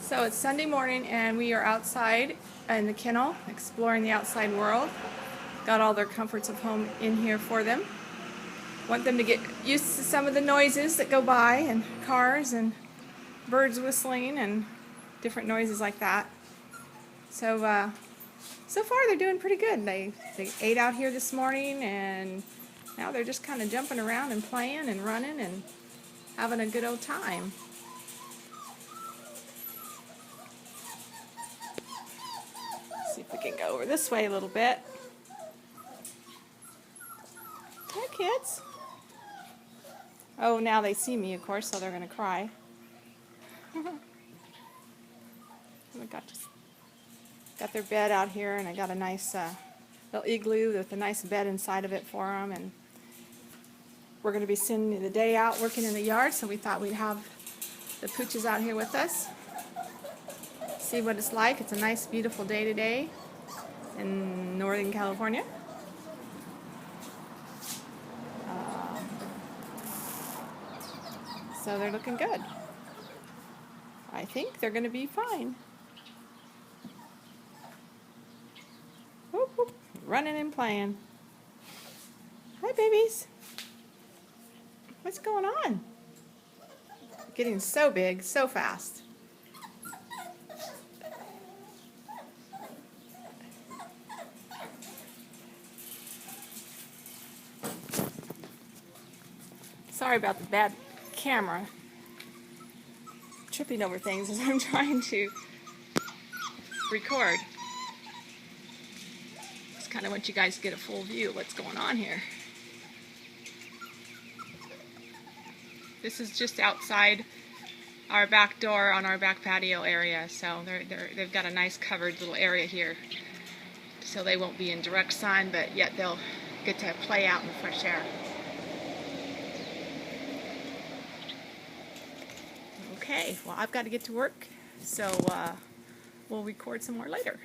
So it's Sunday morning and we are outside in the kennel exploring the outside world. Got all their comforts of home in here for them. Want them to get used to some of the noises that go by, and cars and birds whistling and different noises like that. So far they're doing pretty good. They ate out here this morning and now they're just kind of jumping around and playing and running and having a good old time. See if we can go over this way a little bit. Hi, kids. Oh, now they see me, of course, so they're going to cry. I got their bed out here, and I got a nice little igloo with a nice bed inside of it for them. And we're going to be spending the day out working in the yard, so we thought we'd have the pooches out here with us. See what it's like. It's a nice, beautiful day today in Northern California. So they're looking good. I think they're going to be fine. Whoop, whoop. Running and playing. Hi, babies. What's going on? Getting so big, so fast. Sorry about the bad camera. Tripping over things as I'm trying to record. Just kind of want you guys to get a full view of what's going on here. This is just outside our back door on our back patio area, so they've got a nice covered little area here, so they won't be in direct sun, but yet they'll get to play out in the fresh air. Okay, well, I've got to get to work, so we'll record some more later.